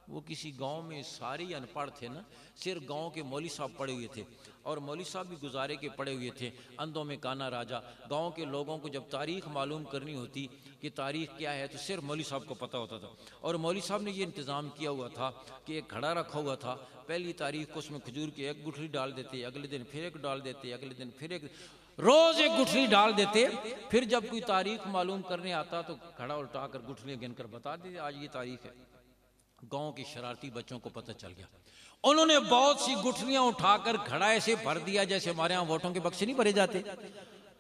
वो किसी गांव में सारे अनपढ़ थे ना, सिर्फ गांव के मौली साहब पढ़े हुए थे, और मौली साहब भी गुजारे के पढ़े हुए थे, अंधों में काना राजा। गांव के लोगों को जब तारीख़ मालूम करनी होती कि तारीख़ क्या है, तो सिर्फ मौली साहब को पता होता था। और मौली साहब ने ये इंतज़ाम किया हुआ था कि एक घड़ा रखा हुआ था, पहली तारीख़ को उसमें खजूर की एक गुठली डाल देते, अगले दिन फिर एक डाल देते, अगले दिन फिर एक, रोज़ एक गुठली डाल देते। फिर जब कोई तारीख़ मालूम करने आता तो घड़ा उल्टा कर गुठलियाँ गिनकर बता देते, आज ये तारीख़ है। गांव के शरारती बच्चों को पता चल गया, उन्होंने बहुत सी गुठलियां उठाकर घड़ा ऐसे भर दिया जैसे हमारे यहाँ वोटों के बक्से नहीं भरे जाते,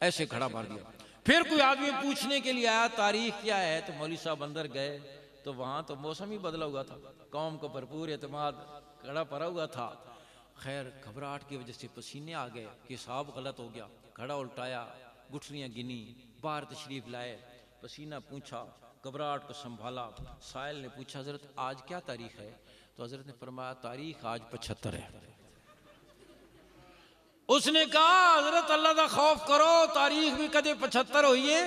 ऐसे घड़ा भर दिया। फिर कोई आदमी पूछने के लिए आया तारीख क्या है, तो मौलवी साहब अंदर गए तो वहां तो मौसम ही बदला हुआ था, कौम को भरपूर एतमाद, घड़ा भरा हुआ था। खैर घबराहट की वजह से पसीने आ गए कि साहब गलत हो गया, घड़ा उल्टाया, गुठलियां गिनी, बाहर तशरीफ लाए, पसीना पूछा, घबराहट को संभाला। साहिल ने पूछा हजरत आज क्या तारीख है, तो हजरत ने फरमाया तारीख आज 75 है। उसने कहा हजरत अल्लाह का खौफ करो, तारीख भी कदे 75 हुई है।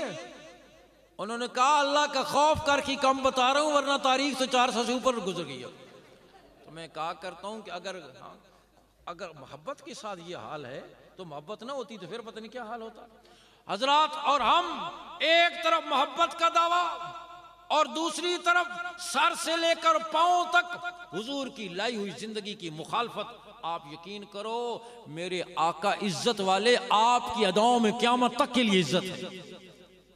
उन्होंने कहा अल्लाह का खौफ कर की कम बता रहा हूं, वरना तारीख तो 400 से ऊपर गुजर गई है। तो मैं कहा करता हूं कि अगर मोहब्बत के साथ ये हाल है तो मोहब्बत ना होती तो फिर पता नहीं क्या हाल होता हजरात। और हम एक तरफ मोहब्बत का दावा और दूसरी तरफ सर से लेकर पांव तक हुजूर की लाई हुई जिंदगी की मुखालफत। आप यकीन करो मेरे आका इज्जत वाले, आपकी अदाओं में क़यामत तक के लिए इज्जत है,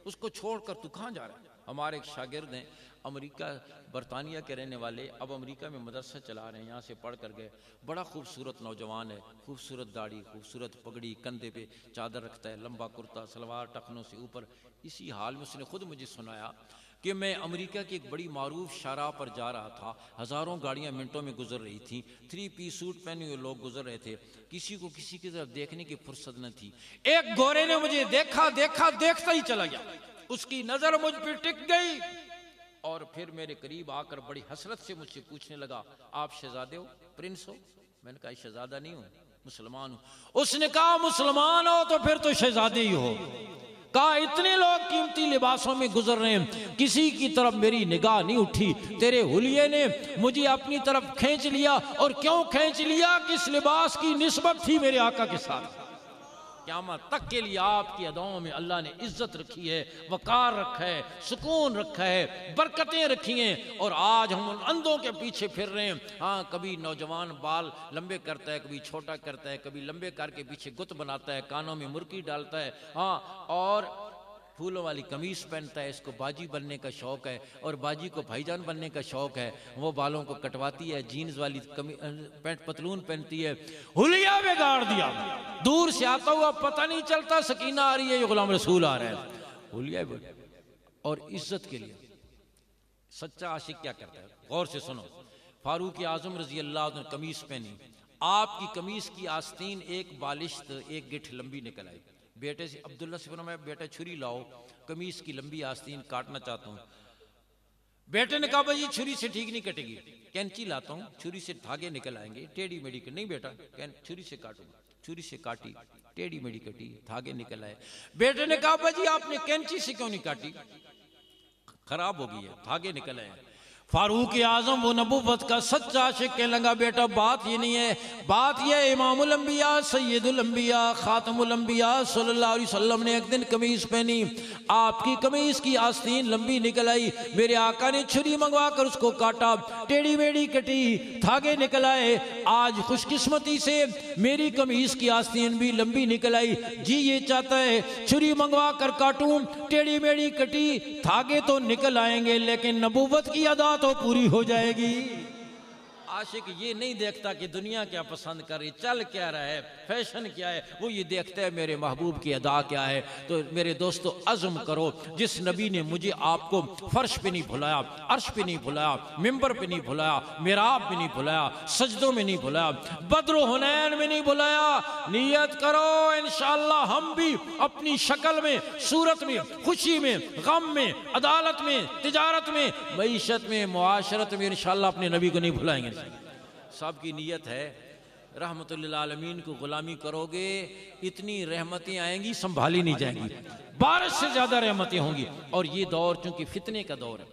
उसको छोड़कर तू कहां जा रहा है। हमारे एक शागिर्द हैं अमेरिका बरतानिया के रहने वाले, अब अमेरिका में मदरसा चला रहे हैं, यहाँ से पढ़ कर गए। बड़ा खूबसूरत नौजवान है, खूबसूरत दाढ़ी, खूबसूरत पगड़ी, कंधे पे चादर रखता है, लंबा कुर्ता सलवार टखनों से ऊपर। इसी हाल में उसने खुद मुझे सुनाया कि मैं अमेरिका की एक बड़ी मारूफ शाहराह पर जा रहा था, हज़ारों गाड़ियाँ मिनटों में गुजर रही थीं, 3 पीस सूट पहने हुए लोग गुजर रहे थे, किसी को किसी की तरफ देखने की फुर्सत न थी। एक गोरे ने मुझे देखा देखता ही चला गया, उसकी नज़र मुझ पर टिक गई और फिर मेरे करीब आकर बड़ी हसरत से मुझसे पूछने लगा आप शहजादे हो, प्रिंस हो? मैंने कहा शहजादा नहीं हूँ, मुसलमान हूँ। उसने कहा मुसलमान हो तो फिर तो शहजादे ही हो। कहा इतने लोग कीमती लिबासों में गुजर रहे हैं, किसी की तरफ मेरी निगाह नहीं उठी, तेरे हुलिये ने मुझे अपनी तरफ खींच लिया। और क्यों खींच लिया? किस लिबास की निस्बत थी मेरे आका के साथ। क़यामत तक के लिए आपकी अदाओं में अल्लाह ने इज्जत रखी है, वकार रखा है, सुकून रखा है, बरकतें रखी हैं। और आज हम उन अंधों के पीछे फिर रहे हैं। हाँ, कभी नौजवान बाल लंबे करता है, कभी छोटा करता है, कभी लंबे करके पीछे गुत बनाता है, कानों में मुर्की डालता है, हाँ, और फूलों वाली कमीज पहनता है, इसको बाजी बनने का शौक है, और बाजी को भाईजान बनने का शौक है। वो बालों को कटवाती है, जीन्स वाली पैंट पतलून पहनती है, हुलिया बिगाड़ दिया। दूर से आता हुआ पता नहीं चलता सकीना आ रही है, ये गुलाम रसूल आ रहा है, हुलिया। और इज्जत के लिए सच्चा आशिक क्या करता है? गौर से सुनो। फारूक आजम रजी अल्लाह ने कमीज पहनी, आपकी कमीज की आस्तीन एक बालिश्त एक गिठ लंबी निकल आई। बेटे से अब्दुल्ला से बोला, मैं बेटा छुरी लाओ, कमीज की लंबी आस्तीन काटना चाहता हूँ। बेटे ने कहा भाई छुरी से ठीक नहीं कटेगी, कैंची लाता हूँ, छुरी से धागे निकल आएंगे, टेढ़ी मेढ़ी नहीं बेटा, छुरी से काटूंगा। छुरी से काटी, टेढ़ी मेढ़ी कटी, धागे निकल आए। बेटे ने कहा भाजी आपने कैंची से क्यों नहीं काटी? खराब हो गई है, धागे निकल आए। फारूक आजम वो नबूवत का सच्चा आशिक कहने लगा, बेटा बात ये नहीं है, बात ये इमामुल अंबिया सैयदुल अंबिया खातमुल अंबिया सल्लल्लाहु अलैहि वसल्लम ने एक दिन कमीज पहनी, आपकी कमीज की आस्तीन लंबी निकल आई, मेरे आका ने छुरी मंगवा कर उसको काटा, टेढ़ी मेढ़ी कटी, धागे निकल आए। आज खुशकिस्मती से मेरी कमीज की आस्तीन भी लंबी निकल आई, जी ये चाहता है छुरी मंगवा कर काटूं, टेढ़ी मेढ़ी कटी, धागे तो निकल आएंगे लेकिन नबूवत की अदा तो पूरी हो जाएगी। आशिक ये नहीं देखता कि दुनिया क्या पसंद कर रही, चल क्या रहा है, फैशन क्या है, वो ये देखता है मेरे महबूब की अदा क्या है। तो मेरे दोस्तों अज़्म करो, जिस नबी ने मुझे आपको फर्श पे नहीं भुलाया, अर्श पे नहीं भुलाया, मिंबर पे नहीं भुलाया, मिराब पे नहीं भुलाया, सजदों में नहीं भुलाया, बद्र हुनैन में नहीं भुलाया, नियत करो इंशाअल्लाह हम भी अपनी शक्ल में, सूरत में, खुशी में, गम में, अदालत में, तिजारत में, मईशत में, मुआशरत में इंशाअल्लाह अपने नबी को नहीं भुलाएंगे। सबकी नीयत है रहमतुल्लिल आलमीन को गुलामी करोगे, इतनी रहमतें आएंगी संभाली नहीं जाएंगी, बारिश से ज्यादा रहमतें होंगी। और ये दौर चूंकि फितने का दौर है,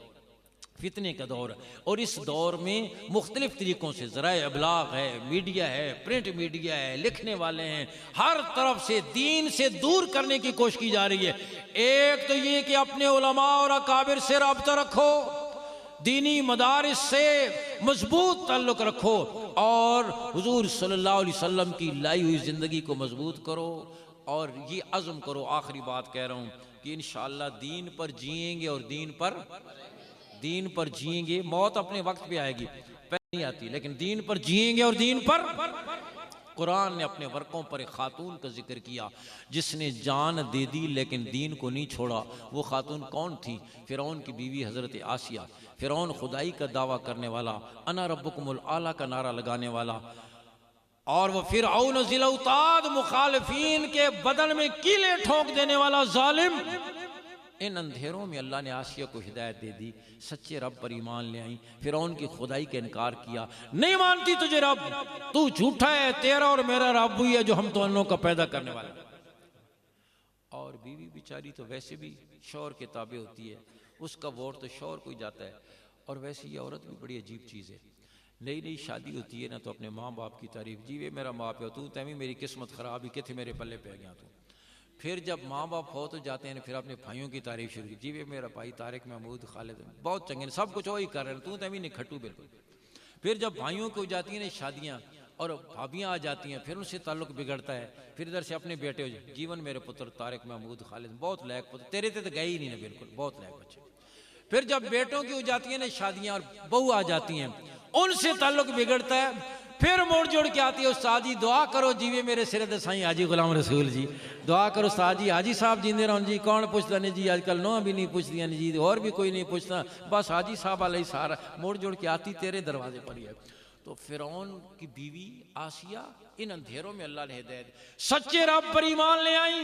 फितने का दौर है, और इस दौर में मुख्तलिफ तरीकों से ज़राए अबलाग है, मीडिया है, प्रिंट मीडिया है, लिखने वाले हैं, हर तरफ से दीन से दूर करने की कोशिश की जा रही है। एक तो ये कि अपने उलमा और अकाबिर से रब्ता रखो, दीनी मदारिस से मजबूत ताल्लुक रखो, और हुजूर सल्लल्लाहु अलैहि वसल्लम की लाई हुई ज़िंदगी को मजबूत करो। और ये अज़्म करो, आखिरी बात कह रहा हूँ, कि इंशाअल्लाह दीन पर जिएंगे और दीन पर जिएंगे। मौत अपने वक्त पे आएगी, पहले नहीं आती, लेकिन दीन पर जिएंगे और दीन पर। कुरान ने अपने वर्कों पर एक खातून का जिक्र किया जिसने जान दे दी लेकिन दीन को नहीं छोड़ा। वो खातून कौन थी? फिरौन की बीवी हज़रत आसिया। फिरौन खुदाई का दावा करने वाला, अना रब्बुकुमुल आला का नारा लगाने वाला, और वह फिरऔन ज़िल औताद मुखालिफीन के बदन में कीले ठोक देने वाला जालिम। इन अंधेरों में अल्लाह ने आसिया को हिदायत दे दी, सच्चे रब पर ईमान ले आई, फिरौन की खुदाई का इनकार किया, नहीं मानती तुझे रब, तू झूठा है, तेरा और मेरा रब ही है जो हम दोनों का पैदा करने वाला। और बीवी बेचारी तो वैसे भी शौहर के ताबे होती है, उसका वोट तो शौहर को ही जाता है। और वैसे ये औरत भी बड़ी अजीब चीज़ है, नई नई शादी होती है ना, तो अपने माँ बाप की तारीफ, जी वे मेरा माँ प्यो, तू तैमी मेरी किस्मत ख़राब ही किथे मेरे पल्ले पे गया तू। फिर जब माँ बाप हो तो जाते हैं, फिर अपने भाइयों की तारीफ शुरू की, जी वे मेरा भाई तारिक महमूद खालिद बहुत चंगे, सब कुछ वही कर रहे हैं, तू तैमी नहीं खट्टू बिल्कुल। फिर जब भाइयों को जाती हैं ना शादियाँ और भाभियाँ आ जाती हैं, फिर उनसे ताल्लुक बिगड़ता है। फिर इधर से अपने बेटे हो जाए, जीवन मेरे पुत्र तारिक महमूद खालिद बहुत लायक पुत्र, तेरे तो गए ही नहीं ना बिल्कुल, बहुत लायक बच्चे। फिर जब बेटों की हो जाती है ना शादियाँ और बहू आ जाती हैं, उनसे ताल्लुक बिगड़ता है। फिर मोड़ जोड़ के आती है, उस्ताद जी दुआ करो जीवे मेरे सिर दे साईं हाजी गुलाम रसूल जी, दुआ करो उस्ताद जी, हाजी साहब जींदे रहन जी, कौन पूछता नहीं जी, आजकल नौं भी नहीं पूछती नहीं जी, और भी कोई नहीं पूछता, बस हाजी साहब वाला ही सारा। मोड़ जोड़ के आती तेरे दरवाजे पर ही है। तो फिरौन की बीवी आसिया इन अंधेरों में अल्लाह ने हिदायत, सच्चे रब पर ईमान ले आई।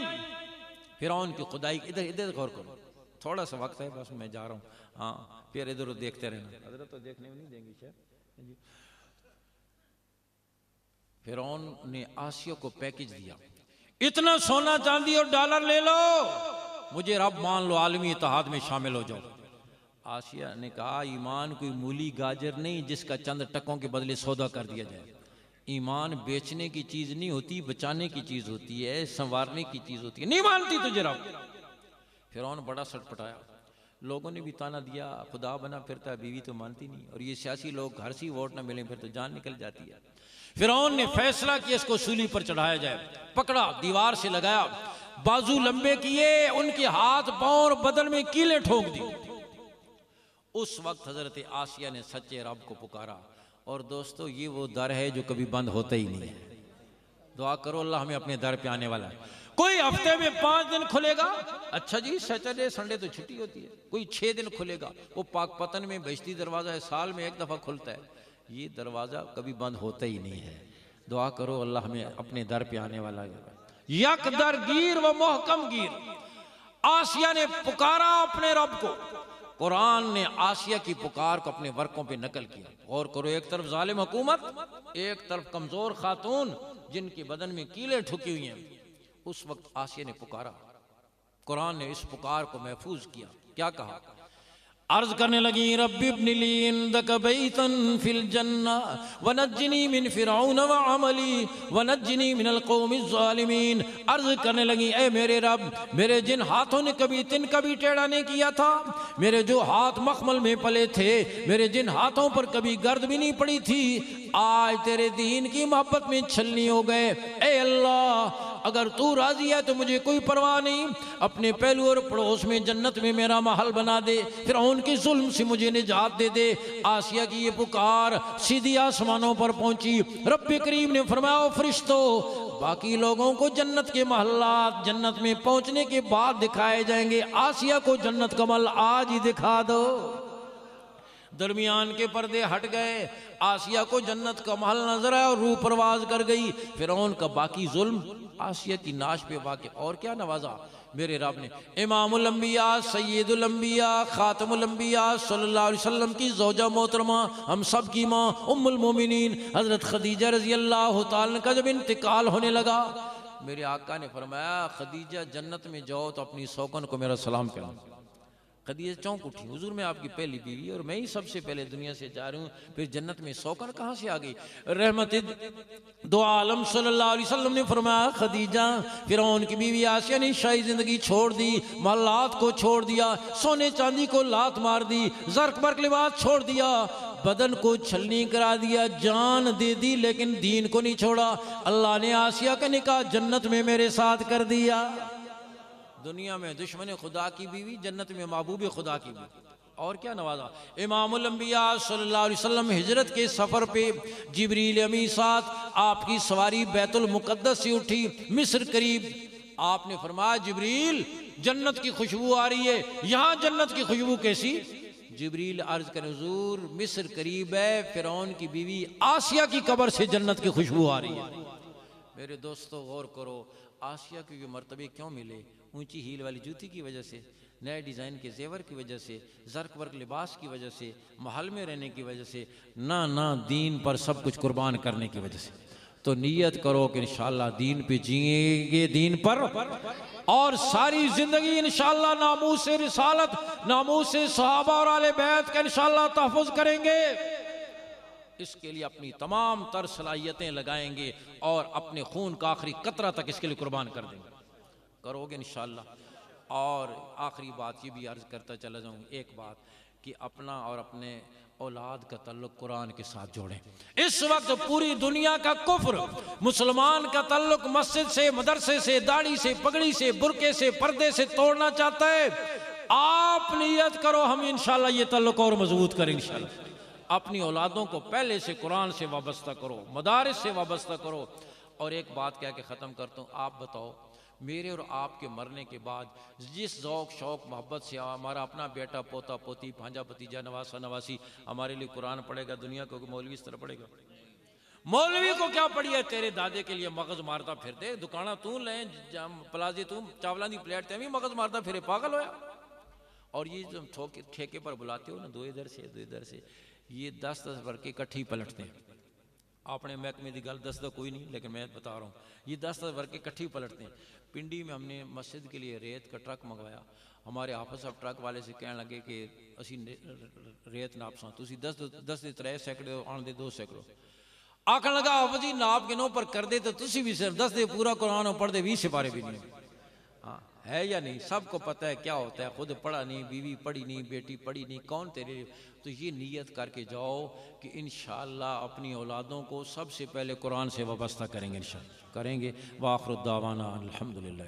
फिरौन की खुदाई, इधर इधर गौर करो, थोड़ा सा वक्त है बस, मैं जा रहा हूँ, हाँ फिर इधर उधर देखते रहना, हजरत तो देखने में नहीं देंगी शायद। फिरौन ने आसिया को पैकेज दिया, इतना सोना चांदी और डॉलर ले लो, मुझे रब मान लो, आलमी इत्तेहाद में शामिल हो जाओ। आसिया ने कहा ईमान कोई मूली गाजर नहीं जिसका चंद टकों के बदले सौदा कर दिया जाए। ईमान बेचने की चीज़ नहीं होती, बचाने की चीज़ होती है, संवारने की चीज़ होती है। नहीं मानती तुझे रब। फिरौन बड़ा सटपटाया, लोगों ने भी ताना दिया, खुदा बना फिरता है, बीवी तो मानती नहीं, और ये सियासी लोग घर से वोट ना मिले फिर तो जान निकल जाती है। फिरौन ने फैसला किया इसको सूली पर चढ़ाया जाए। पकड़ा, दीवार से लगाया, बाजू लंबे किए, उनके हाथ पांव और बदन में कीलें ठोक दी। उस वक्त हजरत आसिया ने सच्चे रब को पुकारा। और दोस्तों ये वो दर है जो कभी बंद होता ही नहीं है। दुआ करो अल्लाह हमें अपने दर पे आने वाला है। कोई हफ्ते में 5 दिन खुलेगा, अच्छा जी सैटरडे संडे तो छुट्टी होती है। कोई 6 दिन खुलेगा, वो पाकपतन में बहिश्ती दरवाजा है, साल में 1 दफा खुलता है। ये दरवाजा कभी बंद होता ही नहीं है। दुआ करो अल्लाह हमें अपने दर पे आने वाला है। यक दर गिर व मोहकम गिर, आसिया ने पुकारा अपने रब को। कुरान ने आसिया की पुकार को अपने वर्कों पे नकल किया। और करो, एक तरफ जालिम हुकूमत, एक तरफ कमजोर खातून जिनके बदन में कीलें ठुकी हुई हैं। उस वक्त आसिया ने पुकारा, कुरान ने इस पुकार को महफूज किया। क्या कहा? अर्ज करने लगी, रब्बी इब्नी ली इंदक बैतन फिल जन्ना वनज्जिनी मिन फिरऔन व अमली वनज्जिनी मिनल कौमिज़ ज़ालिमीन। अर्ज करने लगी, ए मेरे रब, मेरे जिन हाथों ने कभी तिनका भी टेढ़ा नहीं किया था, मेरे जो हाथ मखमल में पले थे, मेरे जिन हाथों पर कभी गर्द भी नहीं पड़ी थी, आज तेरे दीन की मोहब्बत में छलनी हो गए। ए अल्लाह, अगर तू राजी है तो मुझे कोई परवाह नहीं, अपने पहलू और पड़ोस में जन्नत में मेरा महल बना दे, फिर उनके जुल्म से मुझे निजात दे दे। आसिया की ये पुकार सीधी आसमानों पर पहुंची। रब्बे करीम ने फरमाया, फरिश्तों, बाकी लोगों को जन्नत के महल्लात जन्नत में पहुंचने के बाद दिखाए जाएंगे, आसिया को जन्नत का महल आज ही दिखा दो। दरमियान के पर्दे हट गए, आसिया को जन्नत का महल नजर आया और रूह परवाज कर गई। फिरौन का बाकी जुल्म आसिया की नाश पे वाक़। और क्या नवाजा मेरे रब ने। इमामुल अंबिया, सय्यदुल अंबिया, खातमुल अंबिया सल्लल्लाहु अलैहि वसल्लम की ज़ौजा मोहतरमा, हम सब की माँ उम्मुल मोमिनीन हज़रत खदीजा रज़ी अल्लाह तआला का जब इंतकाल होने लगा, मेरे आका ने फरमाया, खदीजा जन्नत में जाओ तो अपनी सौकन को मेरा सलाम कहना। खदीजा चौंक उठी, हुजूर मैं आपकी पहली बीवी और मैं ही सबसे पहले दुनिया से जा रही हूँ, फिर जन्नत में सौकन कहाँ से आ गई? रहमत दो आलम सल्लल्लाहु अलैहि वसल्लम ने फरमाया, खदीजा फिरौन की बीवी आसिया ने शाही जिंदगी छोड़ दी, महलात को छोड़ दिया, सोने चांदी को लात मार दी, ज़र्क बर्क लिबास छोड़ दिया, बदन को छलनी करा दिया, जान दे दी, लेकिन दीन को नहीं छोड़ा। अल्लाह ने आसिया का निकाह जन्नत में मेरे साथ कर दिया। दुनिया में दुश्मन खुदा की बीवी, जन्नत में महबूब खुदा की बीवी। और क्या नवाजा। इमामुल अंबिया सल्लल्लाहु अलैहि वसल्लम हिजरत के सफ़र पे जिब्रील अमी साथ आपकी सवारी बैतुल मुक़द्दस से उठी, मिस्र करीब। आपने फरमाया, जिब्रील जन्नत की खुशबू आ रही है, यहाँ जन्नत की खुशबू कैसी? जिब्रील अर्ज कर, हुजूर मिस्र करीब है, फिरौन की बीवी आसिया की कब्र से जन्नत की खुशबू आ रही है। मेरे दोस्तों गौर करो, आसिया को ये मर्तबे क्यों मिले? ऊंची हील वाली जूती की वजह से, नए डिज़ाइन के जेवर की वजह से, ज़र्क वर्क लिबास की वजह से, महल में रहने की वजह से, ना ना दीन पर सब कुछ कुर्बान करने की वजह से। तो नीयत करो कि इंशाअल्लाह दीन पे जिएंगे, दीन पर, और सारी जिंदगी इंशाअल्लाह नामूस से रिसालत, नामूस से सहाबा और आले बैत का इंशाअल्लाह तहफ़्फ़ुज़ करेंगे। इसके लिए अपनी तमाम तर सलाहियतें लगाएंगे और अपने खून का आखिरी कतरा तक इसके लिए कुर्बान कर देंगे। करोगे इंशाअल्लाह। और आखिरी बात ये भी अर्ज़ करता चला जाऊँ, एक बात कि अपना और अपने औलाद का ताल्लुक कुरान के साथ जोड़ें। इस वक्त पूरी दुनिया का कुफ्र मुसलमान का ताल्लुक मस्जिद से, मदरसे से, दाढ़ी से, पगड़ी से, बुरके से, पर्दे से तोड़ना चाहता है। आप नियत करो, हम इंशाअल्लाह ये ताल्लुक और मजबूत करें इंशाअल्लाह। अपनी औलादों को पहले से कुरान से वाबस्ता करो, मदारिस से वाबस्ता करो। और एक बात कह के ख़त्म करता हूँ, आप बताओ, मेरे और आपके मरने के बाद जिस ज़ौक़ शौक़ मोहब्बत से हमारा अपना बेटा, पोता, पोती, भांजा, भतीजा, नवासा, नवासी हमारे लिए कुरान पढ़ेगा, दुनिया को मौलवी इस तरह पढ़ेगा? मौलवी को क्या पड़ी है? तेरे दादे के लिए मगज मारता फिरते, दुकाना तू ले, प्लाजे तू, चावलों की प्लेट ते भी मगज मारता फिरे, पागल होया। और ये जो ठेके पर बुलाते हो ना, दो इधर से दो इधर से, ये 10-10 वर्के इकट्ठी पलटते हैं। आपने महकमे की गल दस कोई नहीं, लेकिन मैं बता रहा हूँ, ये 10 वर्ग इकट्ठी पलटते हैं। पिंडी में हमने मस्जिद के लिए रेत का ट्रक मंगवाया। हमारे हाफिज साहब ट्रक वाले से कहने लगे कि असी रेत नापसा, तुम 10 दे 3 सैकड़े आन दे 2 सैकड़ों। आखन लगा आप जी नाप के नो पर कर दे तो तुम भी सिर्फ 10 दे पूरा कुरान पढ़ दे 20 सिपारे भी नहीं। हाँ है या नहीं, सबको पता है क्या होता है, खुद पढ़ा नहीं, बीवी पढ़ी नहीं, बेटी पढ़ी नहीं, कौन तेरे। तो ये नीयत करके जाओ कि इंशाअल्लाह अपनी औलादों को सबसे पहले कुरान से वाबस्ता करेंगे, इंशाअल्लाह करेंगे। वाखिर दावाना अल्हम्दुलिल्लाह।